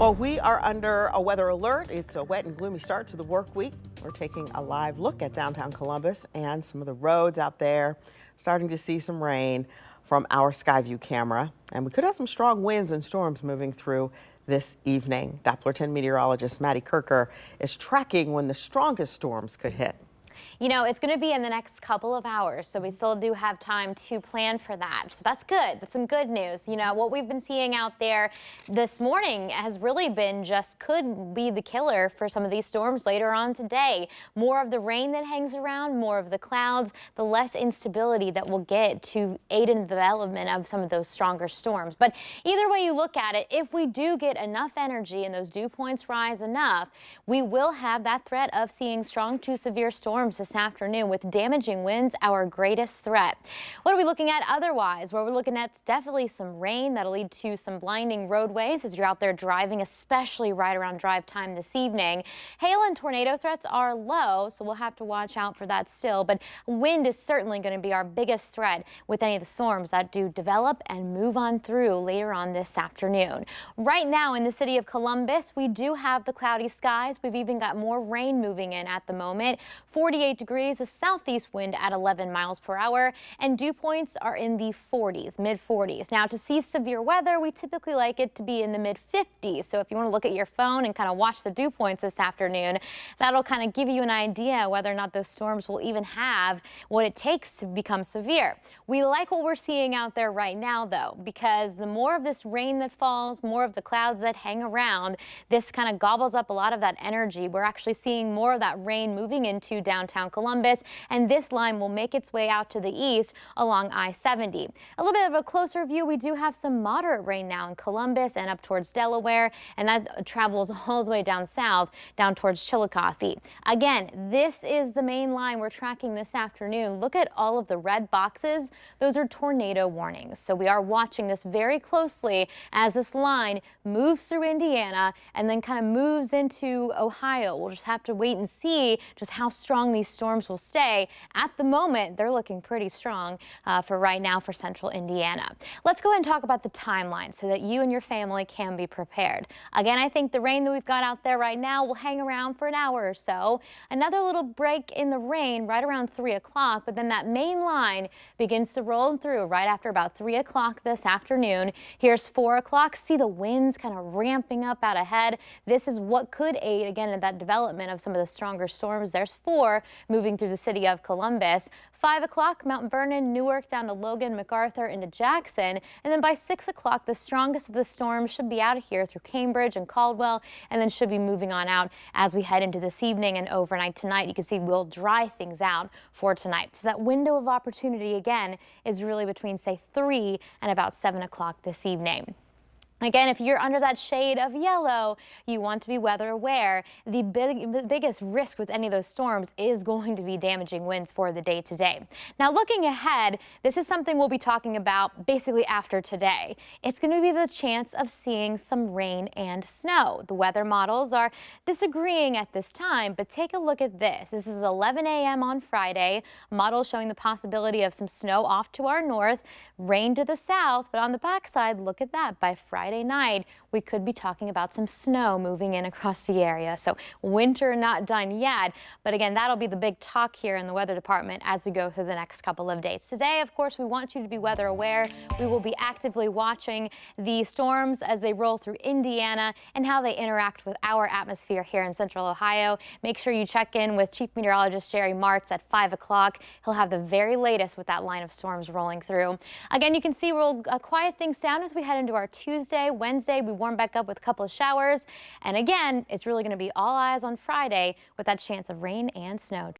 Well, we are under a weather alert. It's a wet and gloomy start to the work week. We're taking a live look at downtown Columbus and some of the roads out there. Starting to see some rain from our Skyview camera. And we could have some strong winds and storms moving through this evening. Doppler 10 meteorologist Maddie Kirker is tracking when the strongest storms could hit. You know, it's going to be in the next couple of hours, so we still do have time to plan for that. So that's good. That's some good news. You know, what we've been seeing out there this morning has really been could be the killer for some of these storms later on today. More of the rain that hangs around, more of the clouds, the less instability that we'll get to aid in the development of some of those stronger storms. But either way you look at it, if we do get enough energy and those dew points rise enough, we will have that threat of seeing strong to severe storms this afternoon, with damaging winds our greatest threat. What are we looking at otherwise? Well, we're looking at definitely some rain that'll lead to some blinding roadways as you're out there driving, especially right around drive time this evening. Hail and tornado threats are low, so we'll have to watch out for that still, but wind is certainly going to be our biggest threat with any of the storms that do develop and move on through later on this afternoon. Right now in the city of Columbus, we do have the cloudy skies. We've even got more rain moving in at the moment. 48 degrees, a southeast wind at 11 miles per hour, and dew points are in the 40s, mid 40s. Now, to see severe weather, we typically like it to be in the mid 50s. So if you want to look at your phone and kind of watch the dew points this afternoon, that'll kind of give you an idea whether or not those storms will even have what it takes to become severe. We like what we're seeing out there right now, though, because the more of this rain that falls, more of the clouds that hang around, this kind of gobbles up a lot of that energy. We're actually seeing more of that rain moving into downtown Columbus, and this line will make its way out to the east along I-70. A little bit of a closer view, we do have some moderate rain now in Columbus and up towards Delaware, and that travels all the way down south, down towards Chillicothe. Again, this is the main line we're tracking this afternoon. Look at all of the red boxes. Those are tornado warnings. So we are watching this very closely as this line moves through Indiana and then kind of moves into Ohio. We'll just have to wait and see just how strong these storms will stay. At the moment, they're looking pretty strong for right now for central Indiana. Let's go ahead and talk about the timeline so that you and your family can be prepared. Again, I think the rain that we've got out there right now will hang around for an hour or so. Another little break in the rain right around 3 o'clock, but then that main line begins to roll through right after about 3 o'clock this afternoon. Here's 4 o'clock. See the winds kind of ramping up out ahead. This is what could aid again in that development of some of the stronger storms. There's 4 moving through the city of Columbus. 5 o'clock, Mount Vernon, Newark down to Logan, MacArthur into Jackson. And then by 6 o'clock, the strongest of the storms should be out of here through Cambridge and Caldwell, and then should be moving on out as we head into this evening and overnight tonight. You can see we'll dry things out for tonight. So that window of opportunity again is really between say 3 and about 7 o'clock this evening. Again, if you're under that shade of yellow, you want to be weather aware. The biggest risk with any of those storms is going to be damaging winds for the day today. Now, looking ahead, this is something we'll be talking about basically after today. It's going to be the chance of seeing some rain and snow. The weather models are disagreeing at this time, but take a look at this. This is 11 a.m. on Friday. Models showing the possibility of some snow off to our north, rain to the south, but on the backside, look at that. By Friday night, we could be talking about some snow moving in across the area. So winter not done yet, but again, that'll be the big talk here in the weather department as we go through the next couple of days. Today, of course, we want you to be weather aware. We will be actively watching the storms as they roll through Indiana and how they interact with our atmosphere here in central Ohio. Make sure you check in with Chief Meteorologist Jerry Martz at 5 o'clock. He'll have the very latest with that line of storms rolling through. Again, you can see we'll quiet things down as we head into our Tuesday. Wednesday, we warm back up with a couple of showers. And again, it's really going to be all eyes on Friday with that chance of rain and snow.